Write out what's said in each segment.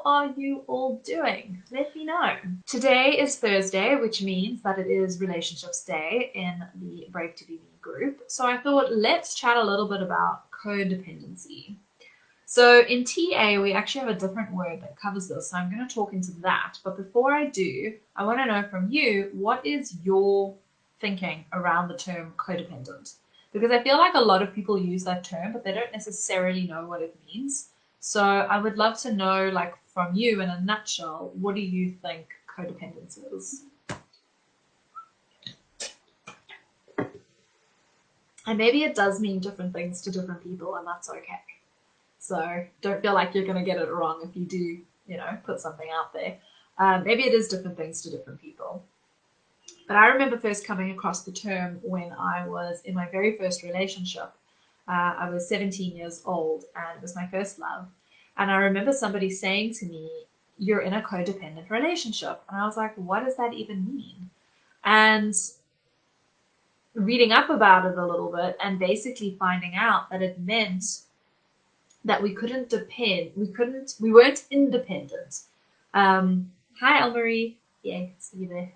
are you all doing? Let me know. Today is Thursday, which means that it is Relationships Day in the Brave to Be Me group. So I thought let's chat a little bit about codependency. So in TA, we actually have a different word that covers this, so I'm going to talk into that. But before I do, I want to know from you, what is your thinking around the term codependent? Because I feel like a lot of people use that term, but they don't necessarily know what it means. So I would love to know, like, from you in a nutshell, what do you think codependence is? And maybe it does mean different things to different people, and that's okay. So don't feel like you're going to get it wrong if you do, put something out there. Maybe it is different things to different people. But I remember first coming across the term when I was in my very first relationship. I was 17 years old and it was my first love. And I remember somebody saying to me, "You're in a codependent relationship." And I was like, what does that even mean? And reading up about it a little bit and basically finding out that it meant that we couldn't depend, we weren't independent. Hi, Elmarie. Yeah, I can see you there.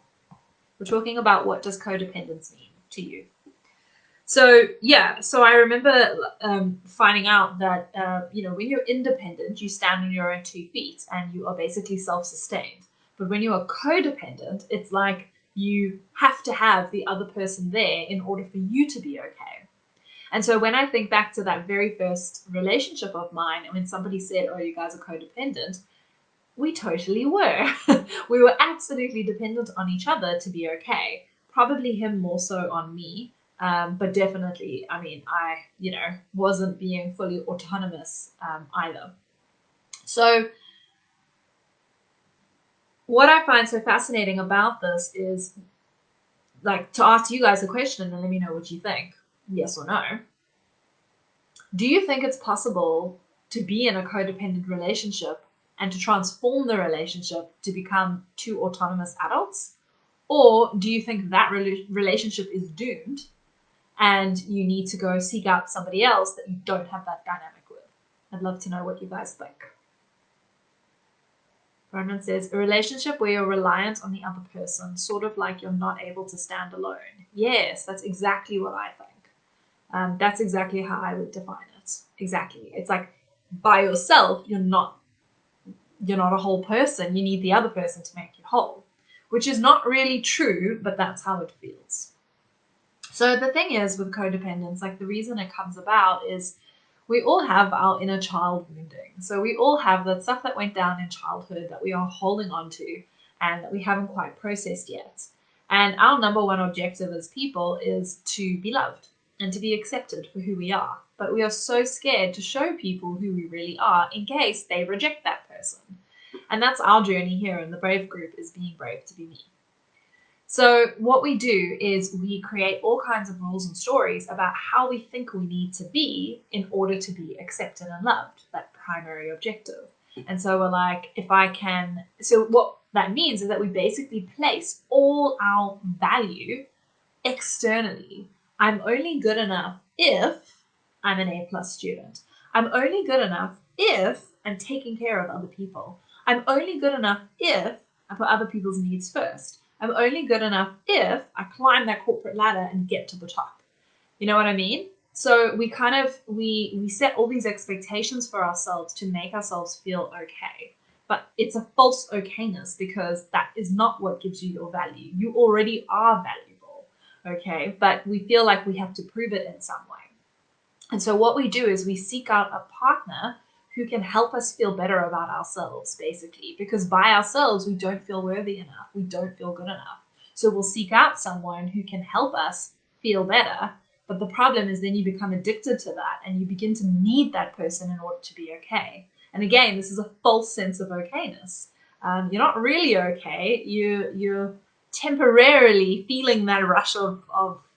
We're talking about what does codependence mean to you. So I remember finding out that when you're independent, you stand on your own 2 feet and you are basically self-sustained. But when you are codependent, it's like you have to have the other person there in order for you to be okay. And so when I think back to that very first relationship of mine, and when somebody said, "Oh, you guys are codependent," we totally were. We were absolutely dependent on each other to be okay. Probably him more so on me. But definitely, I wasn't being fully autonomous either. So what I find so fascinating about this is, like, to ask you guys a question and let me know what you think, yes or no. Do you think it's possible to be in a codependent relationship and to transform the relationship to become two autonomous adults? Or do you think that relationship is doomed and you need to go seek out somebody else that you don't have that dynamic with? I'd love to know what you guys think. Brendan says, a relationship where you're reliant on the other person, sort of like you're not able to stand alone. Yes, that's exactly what I think. That's exactly how I would define it. Exactly. It's like by yourself, you're not a whole person. You need the other person to make you whole, which is not really true, but that's how it feels. So the thing is with codependence, like, the reason it comes about is we all have our inner child wounding. So we all have that stuff that went down in childhood that we are holding on to and that we haven't quite processed yet. And our number one objective as people is to be loved and to be accepted for who we are. But we are so scared to show people who we really are in case they reject that person. And that's our journey here in the Brave group, is being brave to be me. So what we do is we create all kinds of rules and stories about how we think we need to be in order to be accepted and loved, that primary objective. And so we're like, so what that means is that we basically place all our value externally. I'm only good enough if I'm an A+ student. I'm only good enough if I'm taking care of other people. I'm only good enough if I put other people's needs first. I'm only good enough if I climb that corporate ladder and get to the top. You know what I mean? So we we set all these expectations for ourselves to make ourselves feel okay. But it's a false okayness, because that is not what gives you your value. You already are valuable, okay? But we feel like we have to prove it in some way. And so what we do is we seek out a partner who can help us feel better about ourselves, basically, because by ourselves, we don't feel worthy enough. We don't feel good enough. So we'll seek out someone who can help us feel better. But the problem is then you become addicted to that and you begin to need that person in order to be okay. And again, this is a false sense of okayness. You're not really okay. You're temporarily feeling that rush of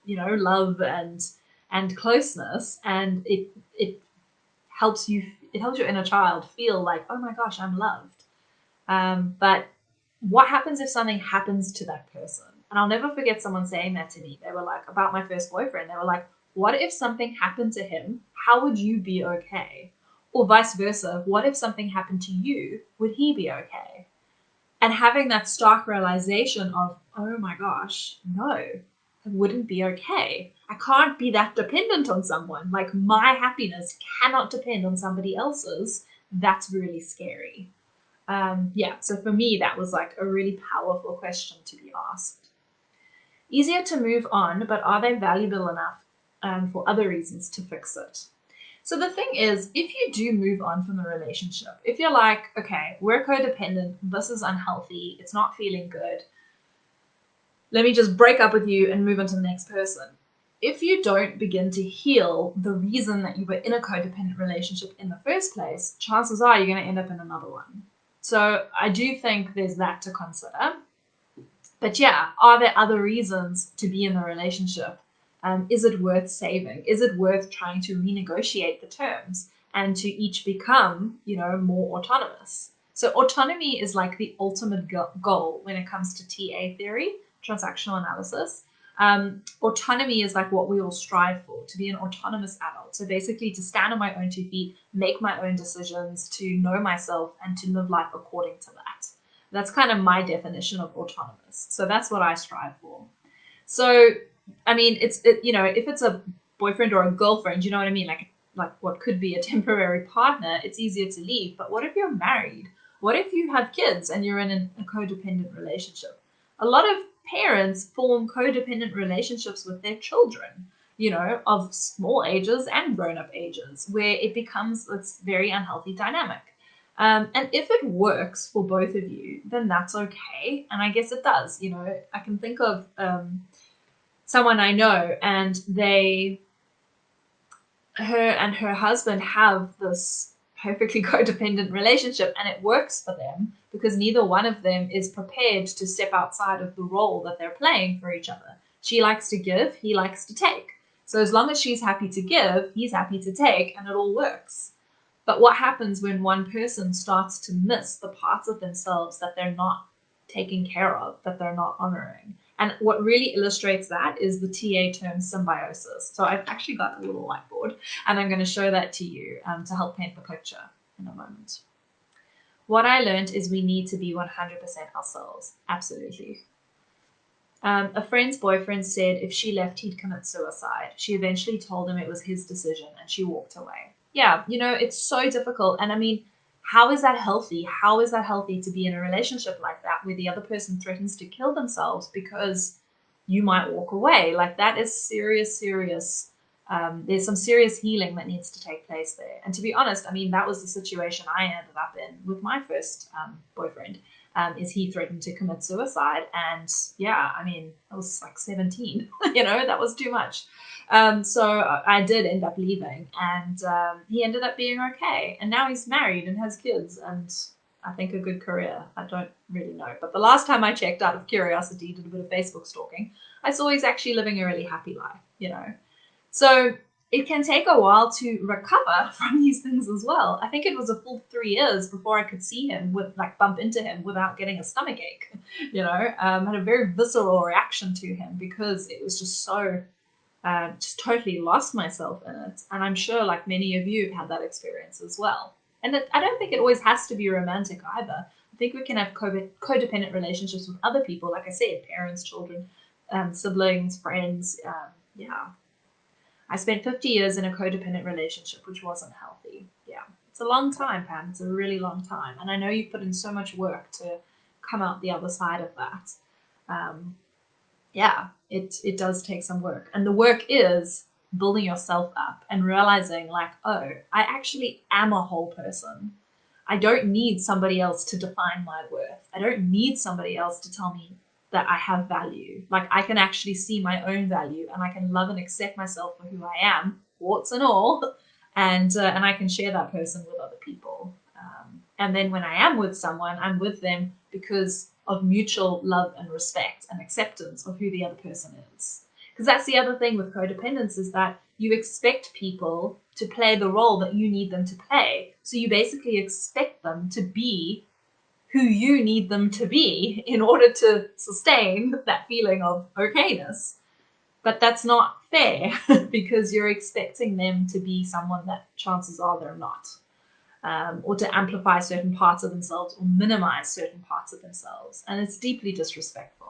love and closeness, and it helps your inner child feel like, oh my gosh, I'm loved. But what happens if something happens to that person? And I'll never forget someone saying that to me. They were like, about my first boyfriend, they were like, what if something happened to him? How would you be okay? Or vice versa, what if something happened to you? Would he be okay? And having that stark realization of, oh my gosh, no, it wouldn't be okay. I can't be that dependent on someone. Like, my happiness cannot depend on somebody else's. That's really scary. Yeah, so for me, that was like a really powerful question to be asked. Easier to move on, but are they valuable enough for other reasons to fix it? So the thing is, if you do move on from the relationship, if you're like, okay, we're codependent, this is unhealthy, it's not feeling good, let me just break up with you and move on to the next person. If you don't begin to heal the reason that you were in a codependent relationship in the first place, chances are you're going to end up in another one. So I do think there's that to consider. But yeah, are there other reasons to be in the relationship? Is it worth saving? Is it worth trying to renegotiate the terms and to each become, more autonomous? So autonomy is like the ultimate goal when it comes to TA theory, transactional analysis. Autonomy is like what we all strive for, to be an autonomous adult. So basically to stand on my own 2 feet, make my own decisions, to know myself and to live life according to that. That's kind of my definition of autonomous. So that's what I strive for. So, I mean, if it's a boyfriend or a girlfriend, you know what I mean? Like what could be a temporary partner, it's easier to leave. But what if you're married? What if you have kids and you're in a codependent relationship? A lot of parents form codependent relationships with their children, of small ages and grown-up ages, where it becomes this very unhealthy dynamic. And if it works for both of you, then that's okay. And I guess it does. I can think of someone I know, and her and her husband have this perfectly codependent relationship, and it works for them because neither one of them is prepared to step outside of the role that they're playing for each other. She likes to give, he likes to take. So as long as she's happy to give, he's happy to take, and it all works. But what happens when one person starts to miss the parts of themselves that they're not taking care of, that they're not honoring? And what really illustrates that is the TA term symbiosis. So I've actually got a little whiteboard, and I'm going to show that to you to help paint the picture in a moment. What I learned is we need to be 100% ourselves. Absolutely. A friend's boyfriend said if she left, he'd commit suicide. She eventually told him it was his decision, and she walked away. Yeah, it's so difficult. And I mean, how is that healthy? How is that healthy to be in a relationship like that where the other person threatens to kill themselves because you might walk away? Like, that is serious. There's some serious healing that needs to take place there. And to be honest, I mean, that was the situation I ended up in with my first boyfriend. Is he threatened to commit suicide? And yeah, I mean, I was like 17, that was too much. So I did end up leaving, and he ended up being okay. And now he's married and has kids, and I think a good career. I don't really know. But the last time I checked, out of curiosity, did a bit of Facebook stalking, I saw he's actually living a really happy life. So it can take a while to recover from these things as well. I think it was a full 3 years before I could see him bump into him without getting a stomach ache. Had a very visceral reaction to him because it was just so, just totally lost myself in it. And I'm sure like many of you have had that experience as well. And I don't think it always has to be romantic either. I think we can have codependent relationships with other people, like I said, parents, children, siblings, friends. Yeah. I spent 50 years in a codependent relationship, which wasn't healthy. Yeah. It's a long time, Pam. It's a really long time. And I know you put in so much work to come out the other side of that. Yeah, it does take some work. And the work is building yourself up and realizing like, oh, I actually am a whole person. I don't need somebody else to define my worth. I don't need somebody else to tell me that I have value. Like, I can actually see my own value, and I can love and accept myself for who I am, warts and all, and I can share that person with other people. And then when I am with someone, I'm with them because of mutual love and respect and acceptance of who the other person is. Because that's the other thing with codependence, is that you expect people to play the role that you need them to play. So you basically expect them to be who you need them to be in order to sustain that feeling of okayness. But that's not fair because you're expecting them to be someone that chances are they're not. or to amplify certain parts of themselves or minimize certain parts of themselves. And it's deeply disrespectful.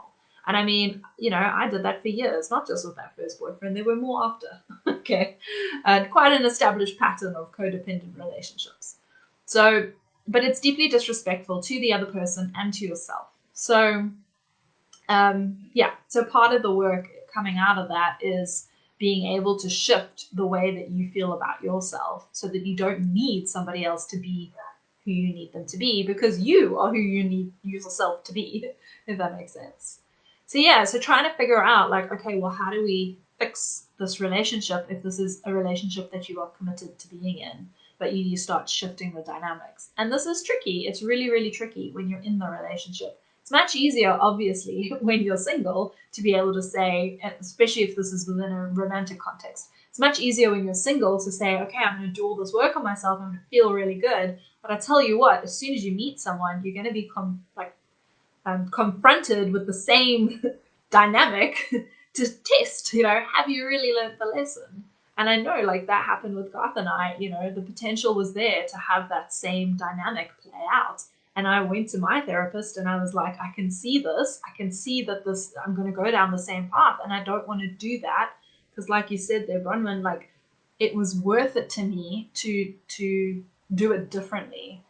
And I mean, I did that for years, not just with that first boyfriend, there were more after. Okay. Quite an established pattern of codependent relationships. So, but it's deeply disrespectful to the other person and to yourself. So, so part of the work coming out of that is being able to shift the way that you feel about yourself so that you don't need somebody else to be who you need them to be, because you are who you need yourself to be, if that makes sense. So trying to figure out, like, okay, well, how do we fix this relationship if this is a relationship that you are committed to being in, but you start shifting the dynamics? And this is tricky. It's really, really tricky when you're in the relationship. It's much easier, obviously, when you're single to be able to say, especially if this is within a romantic context, it's much easier when you're single to say, okay, I'm going to do all this work on myself. I'm going to feel really good. But I tell you what, as soon as you meet someone, you're going to be confronted with the same dynamic to test, have you really learned the lesson? And I know, like, that happened with Garth and I. The potential was there to have that same dynamic play out. And I went to my therapist and I was like, I can see this. I can see that I'm going to go down the same path, and I don't want to do that. Because like you said there, Bronwyn, like, it was worth it to me to do it differently.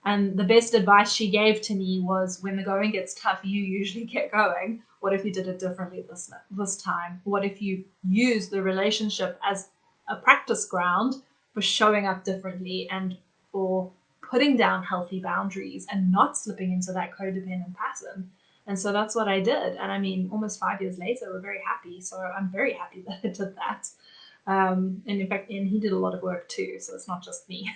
And the best advice she gave to me was, when the going gets tough, you usually get going. What if you did it differently this time? What if you use the relationship as a practice ground for showing up differently and for putting down healthy boundaries and not slipping into that codependent pattern? And so that's what I did. And I mean, almost 5 years later, we're very happy. So I'm very happy that I did that. And in fact, he did a lot of work too. So it's not just me.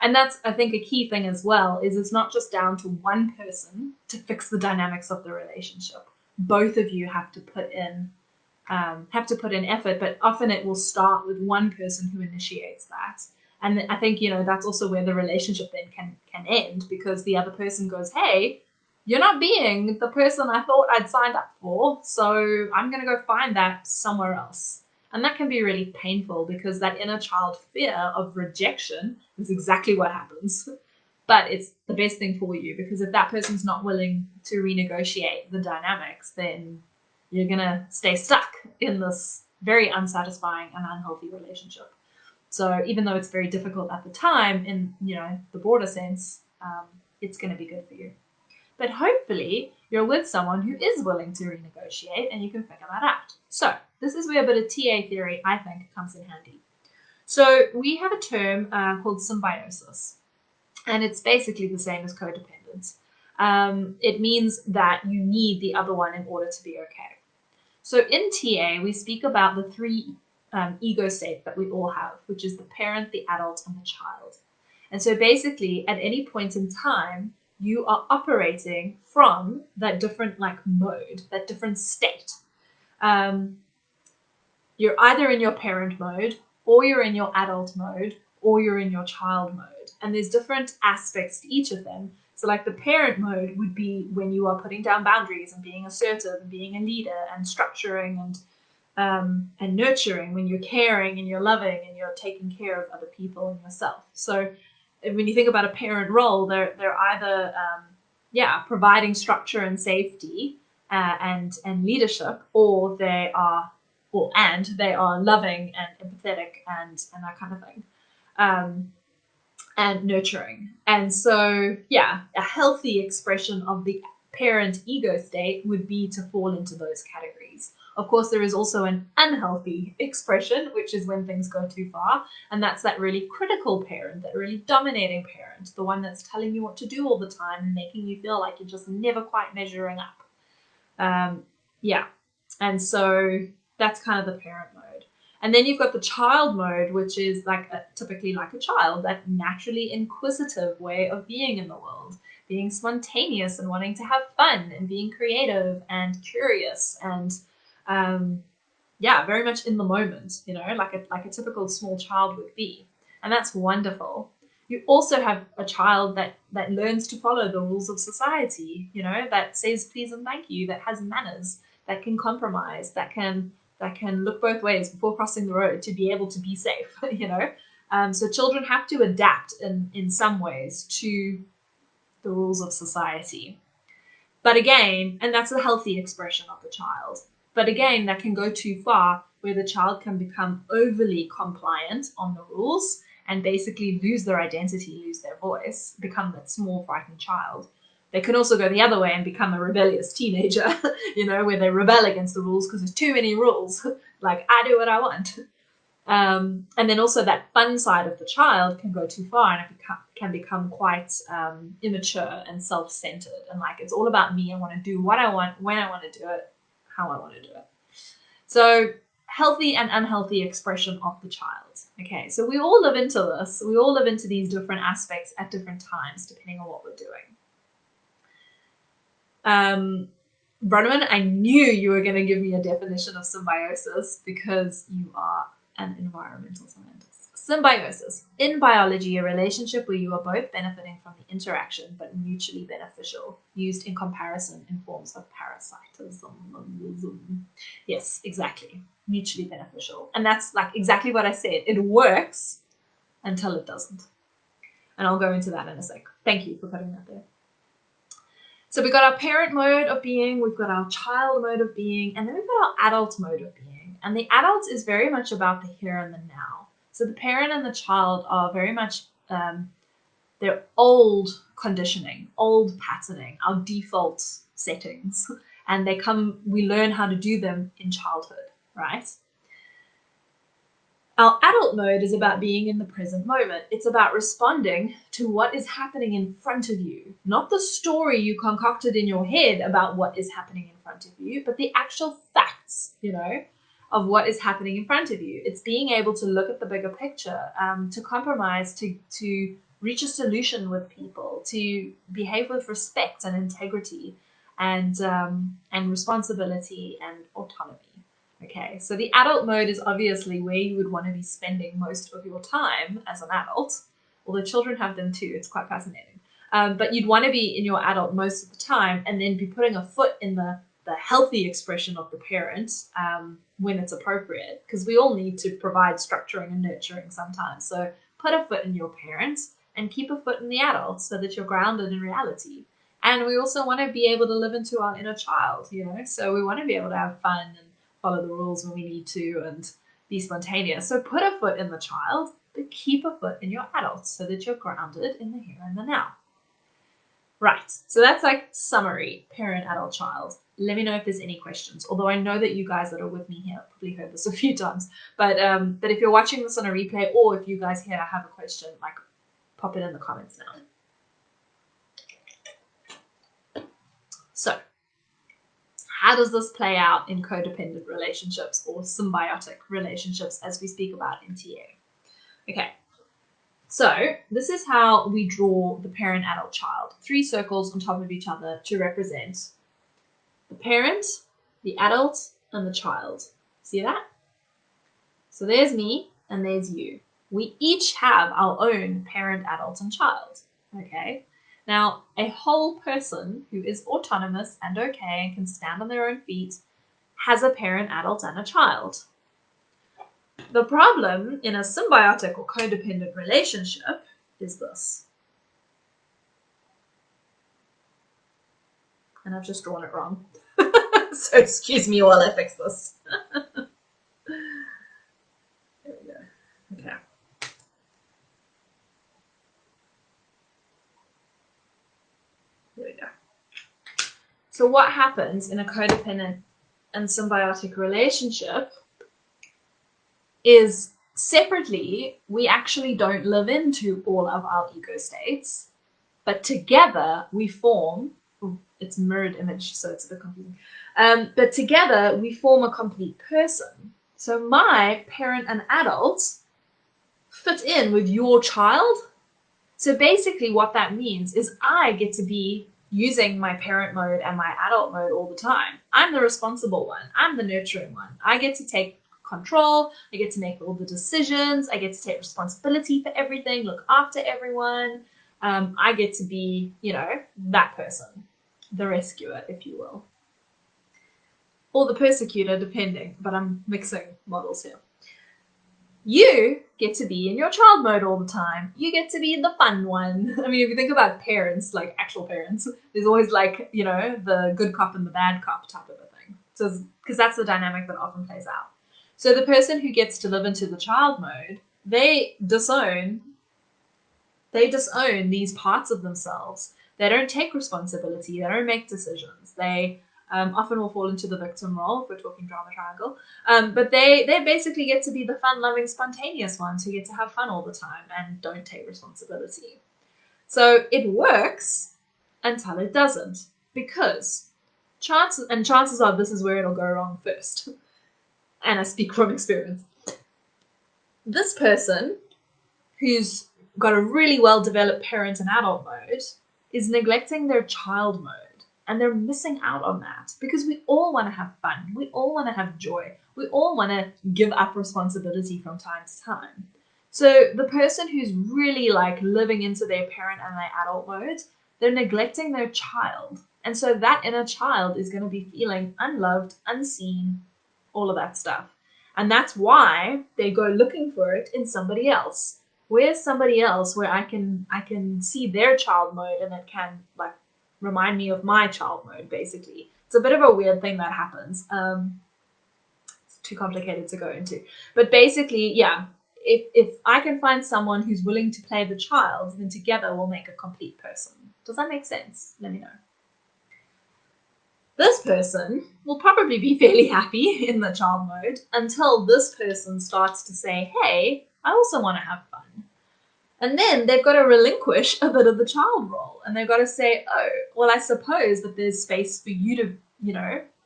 And that's, I think, a key thing as well, is it's not just down to one person to fix the dynamics of the relationship. Both of you have to put in effort, but often it will start with one person who initiates that. And I think, that's also where the relationship then can end, because the other person goes, hey, you're not being the person I thought I'd signed up for, so I'm going to go find that somewhere else. And that can be really painful, because that inner child fear of rejection is exactly what happens. But it's the best thing for you, because if that person's not willing to renegotiate the dynamics, then you're going to stay stuck in this very unsatisfying and unhealthy relationship. So even though it's very difficult at the time, in the broader sense, it's going to be good for you. But hopefully you're with someone who is willing to renegotiate, and you can figure that out. So this is where a bit of TA theory, I think, comes in handy. So we have a term called symbiosis, and it's basically the same as codependence. It means that you need the other one in order to be okay. So in TA, we speak about the three ego states that we all have, which is the parent, the adult, and the child. And so basically, at any point in time, you are operating from that different mode, that different state. You're either in your parent mode, or you're in your adult mode, or you're in your child mode. And there's different aspects to each of them. So like the parent mode would be when you are putting down boundaries and being assertive and being a leader and structuring and nurturing, when you're caring and you're loving and you're taking care of other people and yourself. So when you think about a parent role, they're either providing structure and safety and leadership, or they are loving and empathetic and that kind of thing, and nurturing. And so a healthy expression of the parent ego state would be to fall into those categories. Of course, there is also an unhealthy expression, which is when things go too far. And that's that really critical parent, that really dominating parent, the one that's telling you what to do all the time and making you feel like you're just never quite measuring up. And so that's kind of the parent mode. And then you've got the child mode, which is typically like a child, that naturally inquisitive way of being in the world, being spontaneous and wanting to have fun and being creative and curious and very much in the moment, like a typical small child would be. And that's wonderful. You also have a child that learns to follow the rules of society, that says please and thank you, that has manners, that can compromise, that can look both ways before crossing the road to be able to be safe, So children have to adapt in some ways to the rules of society. But again, and that's a healthy expression of the child. But again, that can go too far where the child can become overly compliant on the rules and basically lose their identity, lose their voice, become that small, frightened child. They can also go the other way and become a rebellious teenager, where they rebel against the rules because there's too many rules. Like, I do what I want. And then also that fun side of the child can go too far and it can become quite immature and self-centered. And like, it's all about me. I want to do what I want, when I want to do it, how I want to do it. So healthy and unhealthy expression of the child. Okay, so we all live into this. We all live into these different aspects at different times, depending on what we're doing. Bronwyn, I knew you were going to give me a definition of symbiosis because you are an environmental scientist. Symbiosis. In biology, a relationship where you are both benefiting from the interaction but mutually beneficial, used in comparison in forms of parasitism. Yes, exactly. Mutually beneficial. And that's like exactly what I said. It works until it doesn't. And I'll go into that in a sec. Thank you for putting that there. So we've got our parent mode of being, we've got our child mode of being, and then we've got our adult mode of being. And the adult is very much about the here and the now. So the parent and the child are very much their old conditioning, old patterning, our default settings. And we learn how to do them in childhood, right? Our adult mode is about being in the present moment. It's about responding to what is happening in front of you, not the story you concocted in your head about what is happening in front of you, but the actual facts, of what is happening in front of you. It's being able to look at the bigger picture, to compromise, to reach a solution with people, to behave with respect and integrity and responsibility and autonomy. Okay, so the adult mode is obviously where you would want to be spending most of your time as an adult, although children have them too. It's quite fascinating. But you'd want to be in your adult most of the time and then be putting a foot in the healthy expression of the parent when it's appropriate, because we all need to provide structuring and nurturing sometimes. So put a foot in your parent and keep a foot in the adult so that you're grounded in reality. And we also want to be able to live into our inner child, so we want to be able to have fun and follow the rules when we need to and be spontaneous. So put a foot in the child, but keep a foot in your adult so that you're grounded in the here and the now. Right, so that's like summary, parent, adult, child. Let me know if there's any questions, although I know that you guys that are with me here probably heard this a few times. But if you're watching this on a replay, or if you guys here have a question, like pop it in the comments now. So how does this play out in codependent relationships or symbiotic relationships as we speak about in TA? Okay, so this is how we draw the parent, adult, child. 3 circles on top of each other to represent the parent, the adult, and the child. See that? So there's me and there's you. We each have our own parent, adult, and child. Okay? Now, a whole person who is autonomous and okay and can stand on their own feet has a parent, adult, and a child. The problem in a symbiotic or codependent relationship is this. And I've just drawn it wrong. So excuse me while I fix this. There we go. Okay. There we go. So what happens in a codependent and symbiotic relationship is separately, we actually don't live into all of our ego states, but together we form, it's mirrored image, so it's a bit confusing, but together we form a complete person. So my parent and adult fit in with your child. So basically what that means is I get to be using my parent mode and my adult mode all the time. I'm the responsible one. I'm the nurturing one. I get to take control. I get to make all the decisions. I get to take responsibility for everything, look after everyone. I get to be, that person, the rescuer, if you will. Or the persecutor, depending, but I'm mixing models here. You get to be in your child mode all the time. You get to be the fun one. I mean, if you think about parents, like actual parents, there's always like, the good cop and the bad cop type of a thing. So, because that's the dynamic that often plays out. So the person who gets to live into the child mode, they disown these parts of themselves. They don't take responsibility. They don't make decisions. They often will fall into the victim role if we're talking drama triangle. But they basically get to be the fun-loving, spontaneous ones who get to have fun all the time and don't take responsibility. So it works until it doesn't, because chances are this is where it'll go wrong first. And I speak from experience. This person who's got a really well developed parent and adult mode is neglecting their child mode. And they're missing out on that because we all want to have fun. We all want to have joy. We all want to give up responsibility from time to time. So the person who's really like living into their parent and their adult mode, they're neglecting their child. And so that inner child is going to be feeling unloved, unseen, all of that stuff. And that's why they go looking for it in somebody else. Where's somebody else where I can see their child mode and it can like remind me of my child mode, basically. It's a bit of a weird thing that happens. It's too complicated to go into. But basically, yeah, if I can find someone who's willing to play the child, then together we'll make a complete person. Does that make sense? Let me know. This person will probably be fairly happy in the child mode until this person starts to say, hey, I also want to have fun. And then they've got to relinquish a bit of the child role. And they've got to say, oh, well, I suppose that there's space for you to,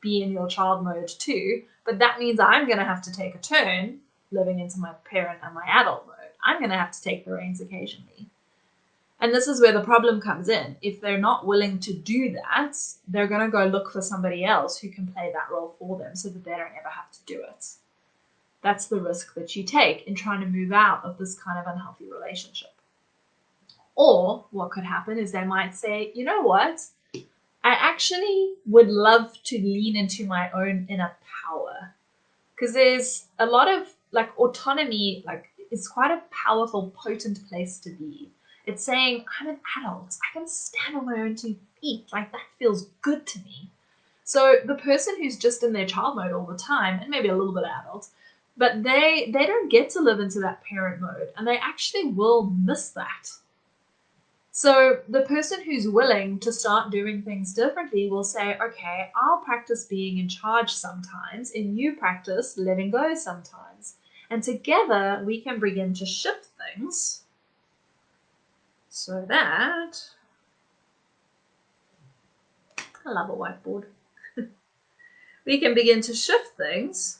be in your child mode too. But that means I'm going to have to take a turn living into my parent and my adult mode. I'm going to have to take the reins occasionally. And this is where the problem comes in. If they're not willing to do that, they're going to go look for somebody else who can play that role for them so that they don't ever have to do it. That's the risk that you take in trying to move out of this kind of unhealthy relationship. Or what could happen is they might say, you know what? I actually would love to lean into my own inner power. Because there's a lot of like autonomy, like it's quite a powerful, potent place to be. It's saying, I'm an adult. I can stand on my own 2 feet. Like that feels good to me. So the person who's just in their child mode all the time, and maybe a little bit adult, but they don't get to live into that parent mode, and they actually will miss that. So the person who's willing to start doing things differently will say, okay, I'll practice being in charge sometimes, and you practice letting go sometimes. And together we can begin to shift things so that, I love a whiteboard. We can begin to shift things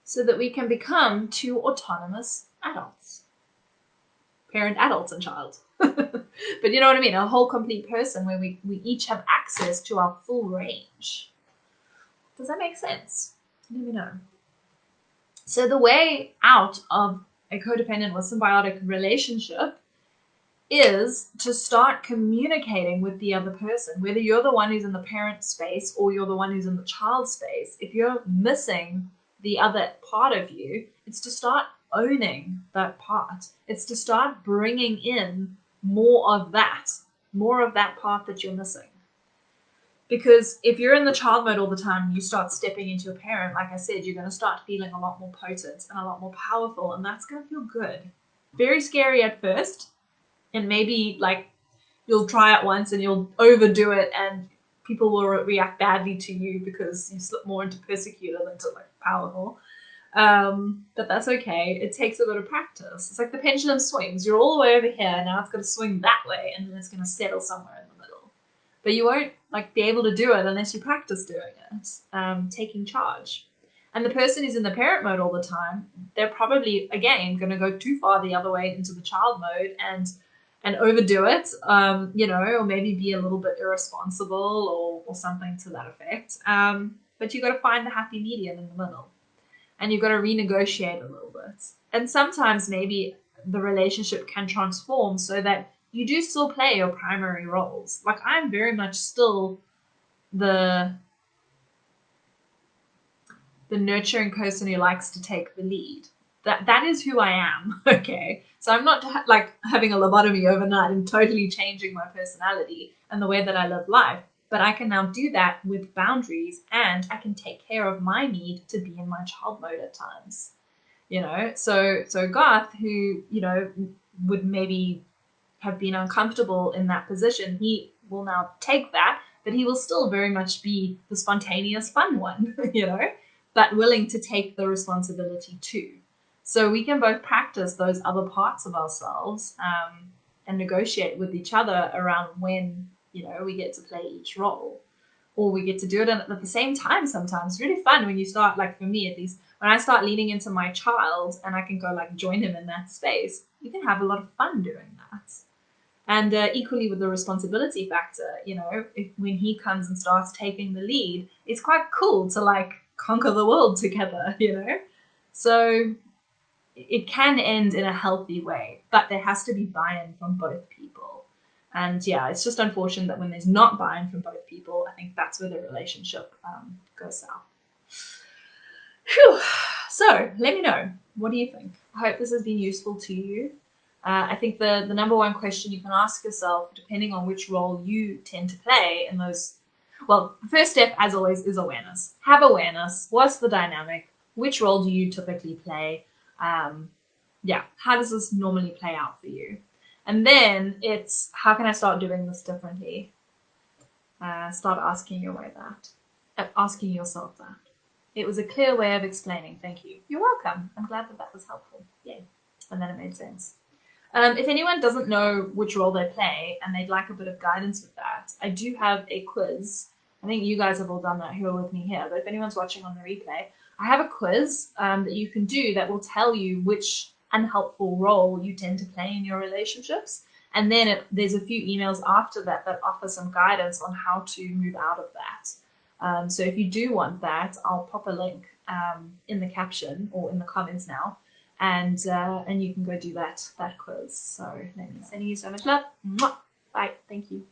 so that we can become 2 autonomous adults. Parent, adults, and child. But you know what I mean? A whole complete person where we each have access to our full range. Does that make sense? Let me know. So the way out of a codependent or symbiotic relationship is to start communicating with the other person, whether you're the one who's in the parent space or you're the one who's in the child space. If you're missing the other part of you, it's to start owning that part. It's to start bringing in more of that part that you're missing. Because if you're in the child mode all the time and you start stepping into a parent, like I said, you're going to start feeling a lot more potent and a lot more powerful, and that's going to feel good. Very scary at first, and maybe like you'll try it once and you'll overdo it and people will react badly to you because you slip more into persecutor than to like powerful. But that's okay. It takes a bit of practice. It's like the pendulum swings. You're all the way over here, now it's going to swing that way, and then it's going to settle somewhere in the middle. But you won't like be able to do it unless you practice doing it, taking charge. And the person who's in the parent mode all the time, they're probably again going to go too far the other way into the child mode and overdo it, or maybe be a little bit irresponsible or something to that effect. But you've got to find the happy medium in the middle. And you've got to renegotiate a little bit. And sometimes maybe the relationship can transform so that you do still play your primary roles. Like I'm very much still the the nurturing person who likes to take the lead. That is who I am. Okay, so I'm not like having a lobotomy overnight and totally changing my personality and the way that I live life, but I can now do that with boundaries, and I can take care of my need to be in my child mode at times. So Garth, who would maybe have been uncomfortable in that position, he will now take that, but he will still very much be the spontaneous fun one, but willing to take the responsibility too. So we can both practice those other parts of ourselves, and negotiate with each other around when, we get to play each role. Or we get to do it at the same time sometimes. It's really fun when you start, like for me at least, when I start leaning into my child and I can go like join him in that space, you can have a lot of fun doing that. And equally with the responsibility factor, when he comes and starts taking the lead, it's quite cool to like conquer the world together. So it can end in a healthy way, but there has to be buy-in from both people. And yeah, it's just unfortunate that when there's not buy-in from both people, I think that's where the relationship goes south. Whew. So let me know. What do you think? I hope this has been useful to you. I think the number one question you can ask yourself, depending on which role you tend to play in those, well, the first step, as always, is awareness. Have awareness. What's the dynamic? Which role do you typically play? How does this normally play out for you? And then it's, how can I start doing this differently? Start asking asking yourself that. It was a clear way of explaining. Thank you. You're welcome. I'm glad that was helpful. Yay. And then it made sense. If anyone doesn't know which role they play and they'd like a bit of guidance with that, I do have a quiz. I think you guys have all done that who are with me here, but if anyone's watching on the replay, I have a quiz that you can do that will tell you which unhelpful role you tend to play in your relationships. And then there's a few emails after that offer some guidance on how to move out of that. So if you do want that, I'll pop a link in the caption or in the comments now, and you can go do that quiz. So let me send you so much love. Mwah. Bye. Thank you.